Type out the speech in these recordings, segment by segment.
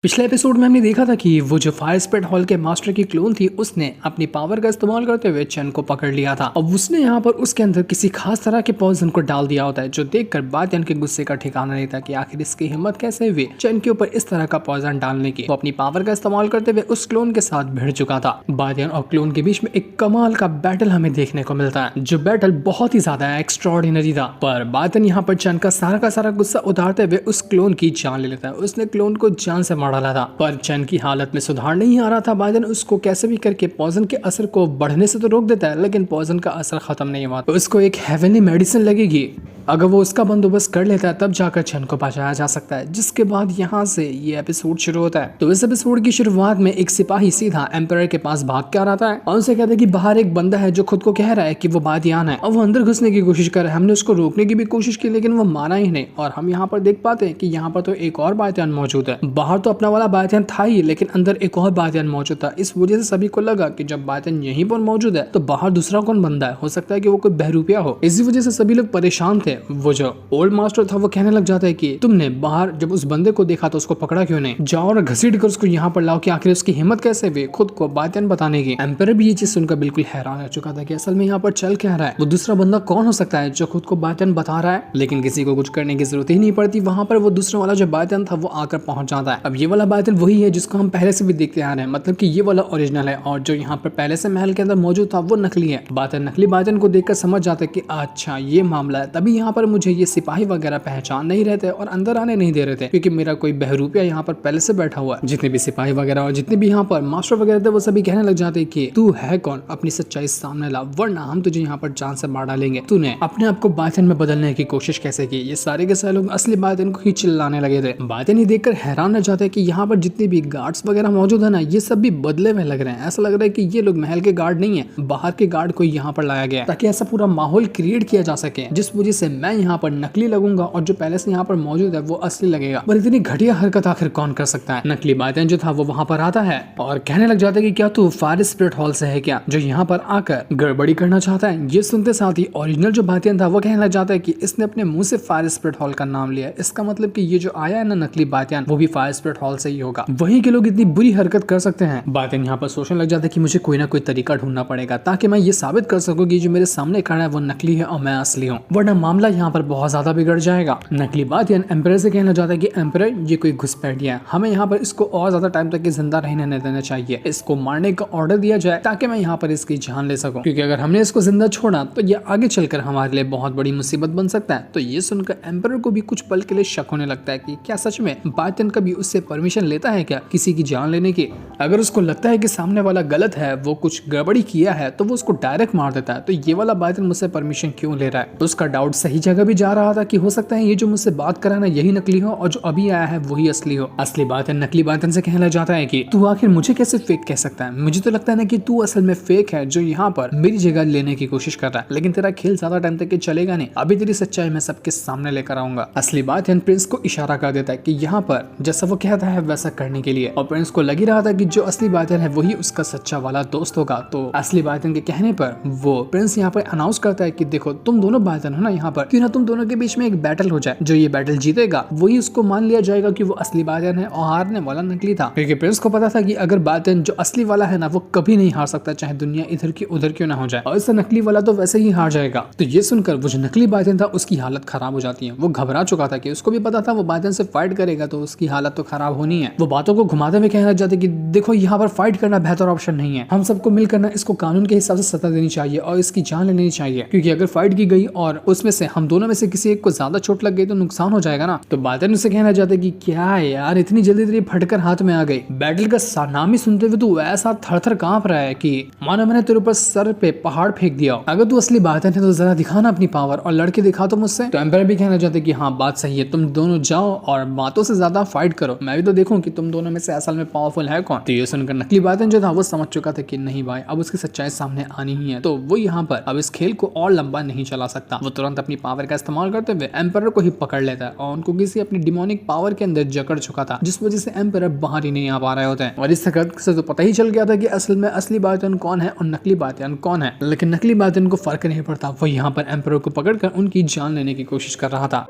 पिछले एपिसोड में हमने देखा था कि वो जो फायर स्प्रेड हॉल के मास्टर की क्लोन थी उसने अपनी पावर का इस्तेमाल करते हुए चेन को पकड़ लिया था। अब उसने यहाँ पर उसके अंदर किसी खास तरह के पॉइजन को डाल दिया होता है, जो देखकर बातियन के गुस्से का ठिकाना नहीं था कि आखिर इसकी हिम्मत कैसे हुई चेन के ऊपर इस तरह का पॉइजन डालने की। वो अपनी पावर का इस्तेमाल करते हुए उस क्लोन के साथ भिड़ चुका था। बातियन और क्लोन के बीच में एक कमाल का बैटल हमें देखने को मिलता है, जो बैटल बहुत ही ज्यादा एक्स्ट्राऑर्डिनरी था। पर बातियन यहाँ पर चेन का सारा गुस्सा उतारते हुए उस क्लोन की जान ले लेता है। उसने क्लोन को जान से मार डाला था, पर चैन की हालत में सुधार नहीं आ रहा था। बाइडेन उसको कैसे भी करके पॉइजन के असर को बढ़ने से तो रोक देता है, लेकिन पॉइजन का असर खत्म नहीं हुआ। तो उसको एक हेवनली मेडिसिन लगेगी, अगर वो उसका बंदोबस्त कर लेता है तब जाकर चैन को बचाया जा सकता है। जिसके बाद यहाँ से ये एपिसोड शुरू होता है। तो इस एपिसोड की शुरुआत में एक सिपाही सीधा एम्पायर के पास भाग के आ रहा है और उनसे कहता है कि बाहर एक बंदा है जो खुद को कह रहा है कि वो बातियान है और वो अंदर घुसने की कोशिश कर रहा है। हमने उसको रोकने की भी कोशिश की, लेकिन वो माना ही नहीं। और हम यहाँ पर देख पाते हैं कि यहाँ पर तो एक और बातियान मौजूद है। बाहर तो अपना वाला बातियान था ही, लेकिन अंदर एक और बातियान मौजूद था। इस वजह से सभी को लगा कि जब बातियान यहीं पर मौजूद है तो बाहर दूसरा कौन बंदा है, हो सकता है कि वो कोई बहरूपिया हो। इसी वजह से सभी लोग परेशान थे। वो जो ओल्ड मास्टर था वो कहने लग जाता है कि तुमने बाहर जब उस बंदे को देखा तो उसको पकड़ा क्यों नहीं, जाओ और घसीट कर उसको यहाँ पर लाओ कि आखिर उसकी हिम्मत कैसे हुई खुद को बातियान बताने की। एम्पायर भी ये चीज सुनकर बिल्कुल हैरान रह चुका था कि असल में यहाँ पर चल क्या रहा है। वो दूसरा बंदा कौन हो सकता है जो खुद को बातियान बता रहा है, लेकिन किसी को कुछ करने की जरूरत ही नहीं पड़ती। वहां पर वो दूसरा वाला जो बातियान था वो आकर पहुंच जाता है। अब ये वाला बातियान वही है जिसको हम पहले से भी देखते आ रहे हैं, मतलब कि ये वाला ओरिजिनल है और जो यहाँ पर पहले से महल के अंदर मौजूद था वो नकली है। बातियान नकली बातियान को देखकर समझ जाता है कि अच्छा ये मामला है। तभी यहाँ पर मुझे ये सिपाही वगैरह पहचान नहीं रहे थे और अंदर आने नहीं दे रहे थे, क्योंकि मेरा कोई बहरूपिया यहाँ पर पहले से बैठा हुआ है। जितने भी सिपाही वगैरह और जितने भी यहाँ पर मास्टर वगैरह थे वो सभी कहने लग जाते कि तू है कौन, अपनी सच्चाई सामने ला वरना हम तुझे यहाँ पर जान से मार डालेंगे। तूने अपने आप को बातियान में बदलने की कोशिश कैसे की। ये सारे के सारे लोग असली बातियान को ही चिल्लाने लगे थे। बातियान ही देखकर हैरान रह जाते कि यहाँ पर जितने भी गार्ड्स वगैरह मौजूद है ना, ये सब भी बदले में लग रहे हैं। ऐसा लग रहा है कि ये लोग महल के गार्ड नहीं है, बाहर के गार्ड को यहाँ पर लाया गया ताकि ऐसा पूरा माहौल क्रिएट किया जा सके, जिस वजह से मैं यहाँ पर नकली लगूंगा और जो पहले से यहाँ पर मौजूद है वो असली लगेगा। पर इतनी घटिया हरकत आखिर कौन कर सकता है। नकली बातियान जो था वो वहाँ पर आता है और कहने लग जाता है कि क्या तू फायर स्प्रेड हॉल से है क्या, जो यहाँ पर आकर गड़बड़ी करना चाहता है। ये सुनते साथ ही ओरिजिनल जो बातियान था वो कहने लग जाता है कि इसने अपने मुंह से फायर स्प्रेड हॉल का नाम लिया, इसका मतलब कि ये जो आया है ना नकली बातियान वो भी फायर स्प्रेड हॉल से ही होगा। वहीं के लोग इतनी बुरी हरकत कर सकते हैं। बातियान यहाँ पर सोचने लग जाता है कि मुझे कोई ना कोई तरीका ढूंढना पड़ेगा ताकि मैं ये साबित कर सकूं कि जो मेरे सामने खड़ा है वो नकली है और मैं असली हूँ, वरना मामला यहाँ पर बहुत ज्यादा बिगड़ जाएगा। नकली बातियान एम्पायर से कहना चाहता है कि एम्पायर ये कोई घुसपैठिया है, हमें यहाँ पर इसको और ज्यादा टाइम तक जिंदा रहने देना चाहिए, इसको मारने का ऑर्डर दिया जाए ताकि मैं यहाँ पर इसकी जान ले सकूं, क्योंकि अगर हमने इसको जिंदा छोड़ा तो ये आगे चलकर हमारे लिए बहुत बड़ी मुसीबत बन सकता है। तो ये सुनकर एम्पायर को भी कुछ पल के लिए शक होने लगता है कि क्या सच में बातियान कभी उससे परमिशन लेता है क्या किसी की जान लेने की। अगर उसको लगता है कि सामने वाला गलत है, वो कुछ गड़बड़ी किया है, तो वो उसको डायरेक्ट मार देता है। तो ये वाला बातियान मुझसे परमिशन क्यों ले रहा है। तो उसका डाउट सही जगह भी जा रहा था कि हो सकता है ये जो मुझसे बात कर रहा है ना यही नकली हो और जो अभी आया है वही असली हो। असली बातियान नकली बातियान से कहने लग जाता है कि तू आखिर मुझे कैसे फेक कह सकता है, मुझे तो लगता है ना कि तू असल में फेक है जो यहाँ पर मेरी जगह लेने की कोशिश कर रहा है, लेकिन तेरा खेल ज्यादा टाइम तक चलेगा नहीं, अभी तेरी सच्चाई मैं सबके सामने लेकर आऊंगा। असली बातियान प्रिंस को इशारा कर देता है कि यहाँ पर जैसा वो कहता है वैसा करने के लिए, और प्रिंस को लग ही रहा था कि जो असली बातियान है वही उसका सच्चा वाला दोस्त होगा। तो असली बातियान के कहने पर वो प्रिंस यहाँ पर अनाउंस करता है कि देखो तुम दोनों बातियान हो ना, यहाँ पर क्यों ना तुम दोनों के बीच में एक बैटल हो जाए, जो ये बैटल जीतेगा वही उसको मान लिया जाएगा कि वो असली बातियान है और हारने वाला नकली था। क्योंकि प्रिंस को पता था कि अगर बातियान जो असली वाला है ना वो कभी नहीं हार सकता, चाहे दुनिया इधर की उधर क्यों ना हो जाए, और इससे नकली वाला तो वैसे ही हार जाएगा। तो ये सुनकर वो जो नकली बातियान था उसकी हालत खराब हो जाती है। वो घबरा चुका था कि उसको भी पता था वो बातियान से फाइट करेगा तो उसकी हालत तो खराब होनी है। वो बातों को घुमाते हुए कहने लग जाते कि देखो यहाँ पर फाइट करना बेहतर ऑप्शन नहीं है, हम सबको मिलकर ना इसको कानून के हिसाब से सजा देनी चाहिए और इसकी जान लेनी चाहिए, क्योंकि अगर फाइट की गई और उसमें से हम दोनों में से किसी एक को ज्यादा चोट लग गई तो नुकसान हो जाएगा ना। तो बातियान उससे कहना चाहते कि क्या यार इतनी जल्दी तेरी फटकर हाथ में आ गई, बैटल का नाम ही सुनते हुए तू ऐसा थर-थर कांप रहा है कि मानो मैंने तेरे ऊपर सर पे पहाड़ फेंक दिया। अगर तू असली बातियान है तो जरा दिखाना अपनी पावर और लड़के दिखा तो मुझसे। तो एम्पायर भी कहना चाहते कि हाँ बात सही है, तुम दोनों जाओ और बातों से ज्यादा फाइट करो, मैं भी तो देखूं कि तुम दोनों में से असल में पावरफुल है कौन। तो ये सुनकर नकली बातियान जो था वो समझ चुका था कि नहीं भाई अब उसकी सच्चाई सामने आनी ही है, तो वो यहाँ पर अब इस खेल को और लंबा नहीं चला सकता। वो तुरंत अपनी पावर का इस्तेमाल करते हुए एम्पायर को ही पकड़ लेता है और उनको किसी अपनी डिमोनिक पावर के अंदर जकड़ चुका था, जिस वजह से एम्पायर बाहर ही नहीं आ पा रहे होते हैं। और इस हरकत से तो पता ही चल गया था कि असल में असली बातियान कौन है और नकली बातियान कौन है, लेकिन नकली बातियान को फर्क नहीं पड़ता। वो यहाँ पर एम्पायर को पकड़कर उनकी जान लेने की कोशिश कर रहा था।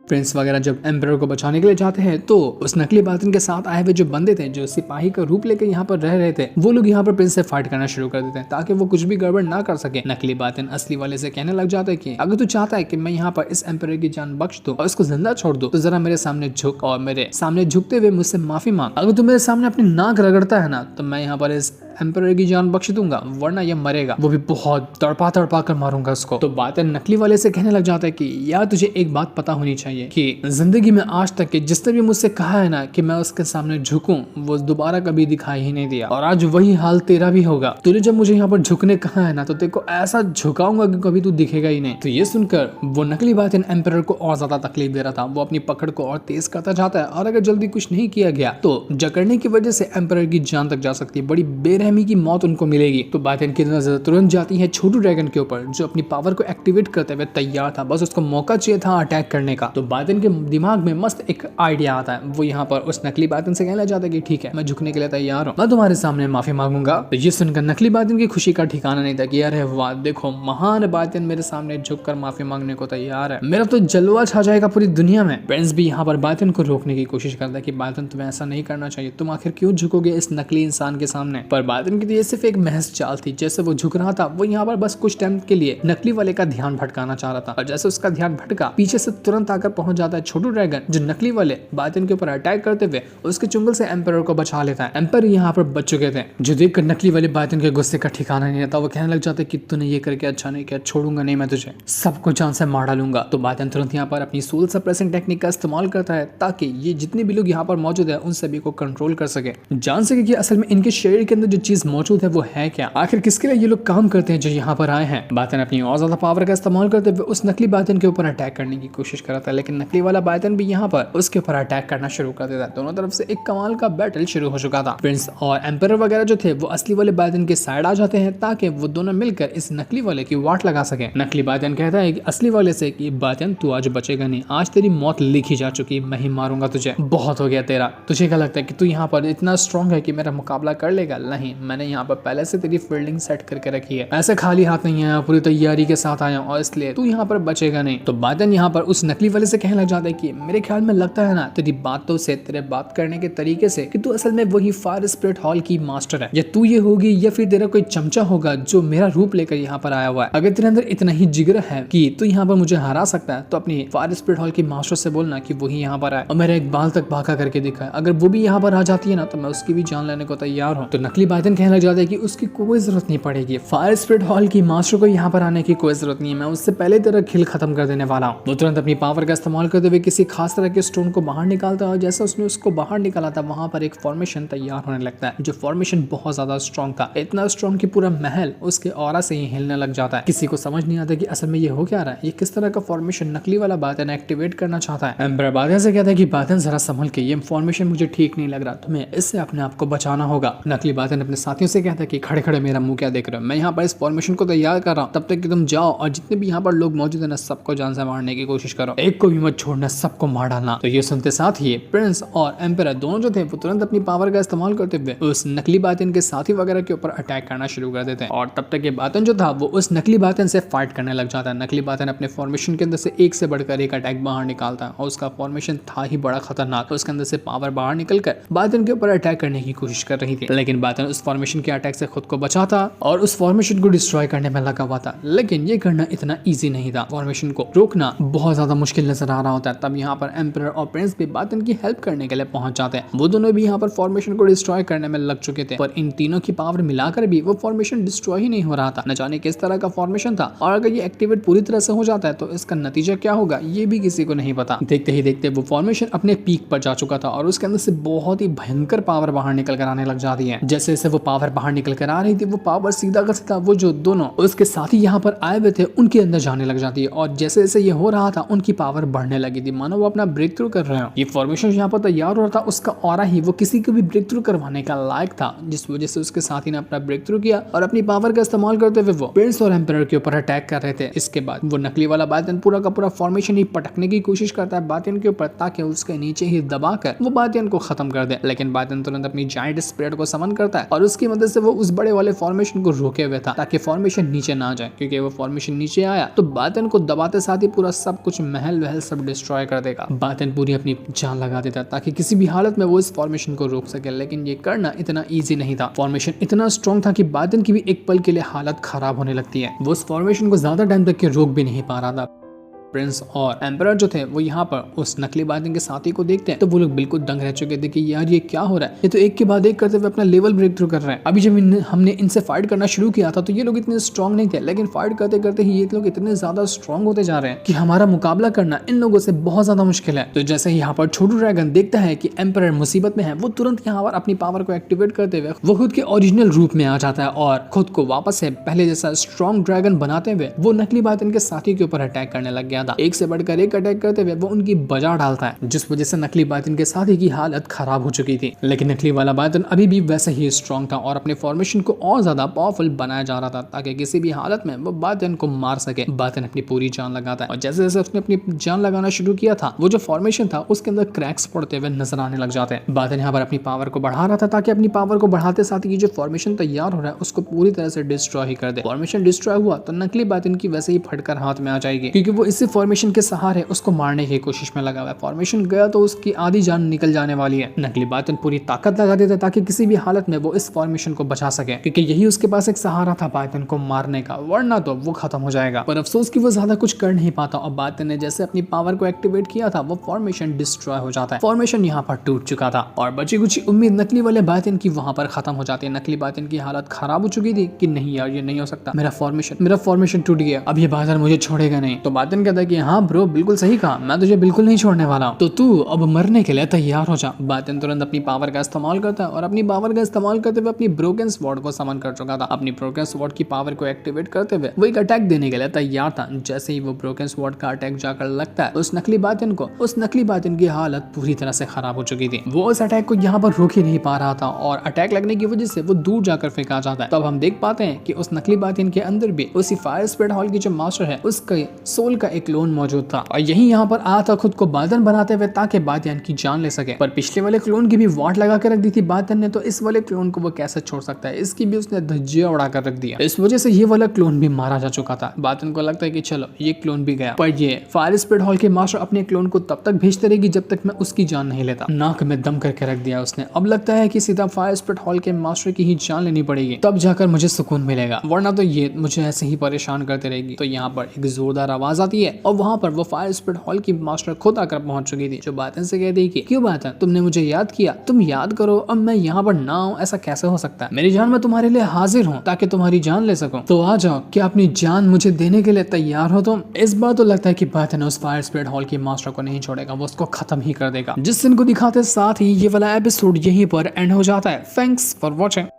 प्रिंस वगैरह जब एम्परर को बचाने के लिए जाते हैं तो उस नकली बातिन के साथ आए हुए जो बंदे थे, जो सिपाही का रूप लेकर यहाँ पर रह रहे थे, वो लोग यहाँ पर प्रिंस से फाइट करना शुरू कर देते हैं ताकि वो कुछ भी गड़बड़ ना कर सके। नकली बातिन असली वाले से कहने लग जाता है कि अगर तू चाहता है कि मैं यहाँ पर इस एम्परर की जान बख्श दूं और इसको जिंदा छोड़ दूं, तो जरा मेरे सामने झुक और मेरे सामने झुकते हुए मुझसे माफी मांग। अगर तू मेरे सामने अपनी नाक रगड़ता है ना, तो मैं यहाँ पर इस एम्परर की जान बख्श दूंगा, वरना ये मरेगा, वो भी बहुत तड़पा तड़पा कर मारूंगा उसको। तो बातिन नकली वाले से कहने लग जाता है कि यार तुझे एक बात पता होनी चाहिए कि जिंदगी में आज तक के जिसने भी मुझसे कहा है ना कि मैं उसके सामने झुकूं, वो दोबारा कभी दिखाई ही नहीं दिया, और आज वही हाल तेरा भी होगा। तूने जब मुझे यहाँ पर झुकने कहा है ना, तो तेरे को ऐसा झुकाऊंगा कि कभी तू दिखेगा ही नहीं। तो ये सुनकर वो नकली बातिन एम्परर को और ज्यादा तकलीफ दे रहा था। वो अपनी पकड़ को और तेज करता जाता है और अगर जल्दी कुछ नहीं किया गया तो जकड़ने की वजह से एम्परर की जान तक जा सकती है, बड़ी बेरहमी की मौत उनको मिलेगी। तो बातिन की नजर तुरंत जाती है छोटू ड्रैगन के ऊपर, जो अपनी पावर को एक्टिवेट करते हुए तैयार था, बस उसको मौका चाहिए था अटैक करने का। तो बातिन के दिमाग में मस्त एक आइडिया आता है। वो यहाँ पर उस नकली बातिन से कहना चाहता है कि ठीक है, मैं झुकने के लिए तैयार हूँ, मैं तुम्हारे सामने माफी मांगूंगा। तो ये सुनकर नकली बातिन की खुशी का ठिकाना नहीं था कि अरे वाह, देखो महान बातिन मेरे सामने झुककर माफी मांगने को तैयार है, मेरा तो जलवा छा जाएगा पूरी दुनिया में। प्रिंस भी यहाँ पर बातिन को रोकने की कोशिश करता है कि बातिन तुम्हें ऐसा नहीं करना चाहिए, तुम आखिर क्यों झुकोगे इस नकली इंसान के सामने। पर बातिन की तो ये सिर्फ एक महज चाल थी। जैसे वो झुक रहा था, वो यहाँ पर बस कुछ टाइम के लिए नकली वाले का ध्यान भटकाना चाह रहा था, और जैसे उसका ध्यान भटका, पीछे से तुरंत आकर पहुंच जाता है छोटू ड्रैगन, जो नकली वाले बातिन के ऊपर अटैक करते हुए उसके चुंगल से एम्परर को बचा लेता है। एम्परर यहाँ पर बच चुके थे, जो देखकर नकली वाले बातिन के गुस्से का ठिकाना नहीं रहता। वो कहने लग जाते कि तूने ये करके अच्छा नहीं किया, छोड़ूंगा नहीं मैं तुझे, सबको जान से मार डालूंगा। तो बातिन तुरंत यहाँ पर अपनी सोल सप्रेसिंग टेक्निक का इस्तेमाल करता है ताकि ये जितने भी लोग यहाँ पर मौजूद है उन सभी को कंट्रोल कर सके, जान सके कि असल में इनके शरीर के अंदर जो चीज मौजूद है वो है क्या, आखिर किसके लिए ये लोग काम करते हैं जो यहाँ पर आए हैं। बातिन अपनी और ज्यादा पावर का इस्तेमाल करते हुए उस नकली बातिन के ऊपर अटैक करने की कोशिश कर रहा था, लेकिन नकली वाला बातिन भी यहाँ पर उसके ऊपर अटैक करना शुरू कर देता है। दोनों तरफ से एक कमाल का बैटल शुरू हो चुका था। प्रिंस और एम्परर वगैरह जो थे वो असली वाले बातिन के साइड आ जाते हैं ताकि वो दोनों मिलकर इस नकली वाले की वाट लगा सके। नकली बातिन कहता है कि असली वाले से कि बातिन तू आज बचेगा नहीं, आज तेरी मौत लिखी जा चुकी, मैं ही मारूंगा तुझे, बहुत हो गया तेरा। तुझे क्या लगता है कि तू यहाँ पर इतना स्ट्रॉन्ग है कि मेरा मुकाबला कर लेगा? नहीं, मैंने यहाँ पर पहले से तेरी फील्डिंग सेट करके रखी है, ऐसे खाली हाथ नहीं आया, पूरी तैयारी के साथ आया और इसलिए तू यहाँ पर बचेगा नहीं। तो बातिन यहाँ पर उस नकली वाले से कहने लग जाता है कि मेरे ख्याल में लगता है ना तेरी बातों से, तेरे बात करने के तरीके से, कि तू असल में वही फायर स्पिरिट हॉल की मास्टर है, या तू ये होगी या फिर तेरा कोई चमचा होगा जो मेरा रूप लेकर यहाँ पर आया हुआ है। अगर तेरे अंदर इतना ही जिगर है कि तू यहाँ पर मुझे हरा सकता है, तो अपनी फायर स्पिरिट हॉल की मास्टर से बोलना कि वही यहाँ पर आए और मेरा एक बाल तक भागा करके दिखाए। अगर वो भी यहाँ पर आ जाती है ना, तो मैं उसकी भी जान लेने को तैयार हूँ। तो नकली बातिन कहने लग जाता है कि उसकी कोई जरूरत नहीं पड़ेगी, फायर स्पिरिट हॉल की मास्टर को यहाँ पर आने की कोई जरूरत नहीं है, मैं उससे पहले तेरा खेल खत्म कर देने वाला हूँ। वो तुरंत अपनी पावर का इस्तेमाल करते हुए किसी खास तरह के स्टोन को बाहर निकालता है और जैसे उसने उसको बाहर निकाला था, वहां पर एक फॉर्मेशन तैयार होने लगता है, जो फॉर्मेशन बहुत ज्यादा स्ट्रॉन्ग था, इतना स्ट्रॉन्ग कि पूरा महल उसके ऑरा से ही हिलने लग जाता है। किसी को समझ नहीं आता कि असल में ये हो क्या रहा है, ये किस तरह का फॉर्मेशन नकली वाला बातिन एक्टिवेट करना चाहता है। एम्परर बातिन से कहता है कि बातिन जरा संभल के, ये फॉर्मेशन मुझे ठीक नहीं लग रहा, तुम्हें इससे अपने आप को बचाना होगा। नकली बातिन अपने साथियों से कहता है कि खड़े खड़े मेरा मुंह क्या देख रहे हो, मैं यहाँ पर इस फॉर्मेशन को तैयार कर रहा हूँ, तब तक कि तुम जाओ और जितने भी यहाँ पर लोग मौजूद है ना, सबको जान से मारने की कोशिश करो, एक को भी मत छोड़ना, सबको मार डालना। तो ये सुनते साथ ही प्रिंस और एम्परर दोनों जो थे वो तुरंत अपनी पावर का इस्तेमाल करते हुए उस नकली बातिन के साथी वगैरह के ऊपर अटैक करना शुरू कर देते हैं, और तब तक ये बातिन जो था वो उस नकली बातिन से फाइट करने लग जाता है। नकली बातिन अपने फॉर्मेशन के अंदर से एक से बढ़कर एक अटैक बाहर निकालता है और उसका फॉर्मेशन था ही बड़ा खतरनाक, उसके अंदर से पावर बाहर निकलकर बातिन के ऊपर अटैक करने की कोशिश कर रही थी, लेकिन बातिन उस फॉर्मेशन के अटैक से खुद को बचाता और उस फॉर्मेशन को डिस्ट्रॉय करने में लगा हुआ था। लेकिन ये करना इतना ईजी नहीं था, फॉर्मेशन को रोकना बहुत ज्यादा मुश्किल नजर आ रहा होता है। तब यहाँ पर एम्परर और प्रिंस भी बातिन की हेल्प करने के लिए पहुंच जाते हैं। वो दोनों भी यहाँ पर फॉर्मेशन को डिस्ट्रॉय करने में लग चुके थे, पर इन तीनों की पावर मिलाकर भी वो फॉर्मेशन डिस्ट्रॉय ही नहीं हो रहा था। न जाने किस तरह का फॉर्मेशन था, और अगर ये एक्टिवेट पूरी तरह से हो जाता है तो इसका नतीजा क्या होगा ये भी किसी को नहीं पता। देखते ही देखते वो फॉर्मेशन अपने पीक पर जा चुका था और उसके अंदर से बहुत ही भयंकर पावर बाहर निकल कर आने लग जाती है। जैसे जैसे वो पावर बाहर निकल कर आ रही थी, वो पावर सीधा का सीधा वो जो दोनों उसके साथी यहाँ पर आए हुए थे उनके अंदर जाने लग जाती है, और जैसे जैसे ये हो रहा था उनकी पावर बढ़ने लगी थी, मानो वो अपना ब्रेक थ्रू कर रहे हो। ये फॉर्मेशन यहाँ पर तैयार हो रहा था, उसका ऑरा ही वो किसी को भी ब्रेक थ्रू करवाने का लायक था, जिस वजह से उसके साथी ने अपना ब्रेक थ्रू किया और अपनी पावर का इस्तेमाल करते हुए वो प्रिंस और एम्परर के ऊपर अटैक कर रहे थे। इसके बाद वो नकली वाला बातिन पूरा का पूरा फॉर्मेशन ही पटकने की कोशिश करता है बातिन के ऊपर, ताकि उसके नीचे ही दबाकर वो बातिन को खत्म कर दे। लेकिन बातिन तुरंत अपनी जायंट स्पिरिट को समन करता है और उसकी मदद से वो उस बड़े वाले फॉर्मेशन को रोके हुए था ताकि फॉर्मेशन नीचे ना जाए, क्योंकि वो फॉर्मेशन नीचे आया तो बातेन को दबाते साथ ही पूरा सब कुछ महल वहल सब डिस्ट्रॉय कर देगा। बातेन पूरी अपनी जान लगा देता ताकि किसी भी हालत में वो इस फॉर्मेशन को रोक सके, लेकिन ये करना इतना ईजी नहीं था। फॉर्मेशन इतना स्ट्रॉन्ग था कि बातेन की भी एक पल के लिए हालत खराब होने लगती है। वो उस फॉर्मेशन को ज्यादा टाइम तक के रोक भी नहीं पा रहा था। प्रिंस और एम्परर जो थे वो यहाँ पर उस नकली बातें के साथी को देखते हैं तो वो लोग बिल्कुल दंग रह चुके थे कि यार ये क्या हो रहा है, ये तो एक के बाद एक करते हुए अपना लेवल ब्रेक थ्रू कर रहे हैं। अभी जब हमने इनसे फाइट करना शुरू किया था तो ये लोग इतने स्ट्रॉन्ग नहीं थे, लेकिन फाइट करते करते ही ये लोग इतने ज्यादा स्ट्रॉन्ग होते जा रहे हैं कि हमारा मुकाबला करना इन लोगों से बहुत ज्यादा मुश्किल है। तो जैसे ही यहाँ पर छोटू ड्रैगन देखता है कि एम्परर मुसीबत में है, वो तुरंत यहाँ पर अपनी पावर को एक्टिवेट करते हुए वो खुद के ओरिजिनल रूप में आ जाता है और खुद को वापस से पहले जैसा स्ट्रॉन्ग ड्रैगन बनाते हुए वो नकली बातें के साथी के ऊपर अटैक करने लग गया था। एक से बढ़कर एक अटैक करते हुए वो उनकी बजा डालता है, जिस वजह से नकली बातिन के साथी की हालत खराब हो चुकी थी। लेकिन नकली वाला बातिन अभी भी वैसे ही स्ट्रॉन्ग था और अपने फॉर्मेशन को और ज्यादा पावरफुल बनाया जा रहा था ताकि किसी भी हालत में वो बातिन को मार सके। बातिन अपनी पूरी जान लगाता है और जैसे जैसे उसने अपनी जान लगाना शुरू किया था वो जो फॉर्मेशन था उसके अंदर क्रैक्स पड़ते हुए नजर आने लग जाते हैं। बातिन यहाँ पर अपनी पावर को बढ़ा रहा था ताकि अपनी पावर को बढ़ाते साथ ही जो फॉर्मेशन तैयार हो रहा है उसको पूरी तरह से डिस्ट्रॉय ही कर दे। फॉर्मेशन डिस्ट्रॉय हुआ तो नकली बातिन की वैसे ही फटकर हाथ में आ जाएगी, क्योंकि वो इसी फॉर्मेशन के सहारे उसको मारने की कोशिश में लगा हुआ है। फॉर्मेशन गया तो उसकी आधी जान निकल जाने वाली है। नकली बातिन पूरी ताकत लगा देता ताकि किसी भी हालत में वो इस फॉर्मेशन को बचा सके, क्योंकि यही उसके पास एक सहारा था बातिन को मारने का, वरना तो वो खत्म हो जाएगा। पर अफसोस कि वो ज्यादा कुछ कर नहीं पाता और बातिन ने जैसे अपनी पावर को एक्टिवेट किया था वो फॉर्मेशन डिस्ट्रॉय हो जाता है। फॉर्मेशन यहाँ पर टूट चुका था और बची कुछ उम्मीद नकली वाले बातिन की वहां पर खत्म हो जाती है। नकली बातिन की हालत खराब हो चुकी थी कि नहीं यार ये नहीं हो सकता, मेरा फॉर्मेशन टूट गया, अब ये बातिन मुझे छोड़ेगा नहीं। तो बातिन कहता है कि हाँ ब्रो बिल्कुल सही कहा, मैं तुझे बिल्कुल नहीं छोड़ने वाला हूं, तो तू अब मरने के लिए तैयार हो जा। बातिन तुरंत अपनी पावर का इस्तेमाल करता है और अपनी पावर का इस्तेमाल करते हुए अपनी ब्रोकन स्वॉर्ड को समन कर चुका था। अपनी ब्रोकन स्वॉर्ड की पावर को एक्टिवेट करते हुए वो एक अटैक देने के लिए तैयार था। जैसे ही वो ब्रोकन स्वॉर्ड का अटैक जाकर लगता है उस नकली बातिन की हालत पूरी तरह से खराब हो चुकी थी। वो उस अटैक को यहाँ पर रोक ही नहीं पा रहा था और अटैक लगने की वजह से वो दूर जाकर फेंका जाता है। तब हम देख पाते हैं कि उस नकली बातिन के अंदर भी उसी फायर स्पिरिट हॉल की जो मास्टर है उसके सोल का एक क्लोन मौजूद था और यही यहाँ पर आया था खुद को बातिन बनाते हुए ताकि बातिन की जान ले सके। पर पिछले वाले क्लोन की भी वाट लगा कर रख दी थी बातिन ने, तो इस वाले क्लोन को वो कैसे छोड़ सकता है, इसकी भी उसने धज्जियां उड़ा कर रख दिया। इस वजह से ये वाला क्लोन भी मारा जा चुका था। बातिन को लगता है कि चलो ये क्लोन भी गया, पर ये फायर स्पिरिट हॉल के मास्टर अपने क्लोन को तब तक भेजते रहेगी जब तक मैं उसकी जान नहीं लेता। नाक में दम करके रख दिया उसने। अब लगता है कि सीधा फायर स्पिरिट हॉल के मास्टर की ही जान लेनी पड़ेगी, तब जाकर मुझे सुकून मिलेगा, वरना तो ये मुझे ऐसे ही परेशान करते रहेगी। तो यहाँ पर एक जोरदार आवाज आती है और वहां पर वो फायर स्पिरिट हॉल की मास्टर खुद आकर पहुंच चुकी थी, जो बातिन से कहती है कि क्यों बातिन तुमने मुझे याद किया, तुम याद करो अब मैं यहाँ पर ना हूँ, ऐसा कैसे हो सकता है, मेरी जान मैं तुम्हारे लिए हाजिर हूँ ताकि तुम्हारी जान ले सकूं, तो आ जाओ, क्या अपनी जान मुझे देने के लिए तैयार हो तुम। इस बार तो लगता है कि बातिन उस फायर स्पिरिट हॉल की मास्टर को नहीं छोड़ेगा, वो उसको खत्म ही कर देगा। जिस दिन को दिखाते साथ ही ये वाला एपिसोड यहीं पर एंड हो जाता है। Thanks for watching.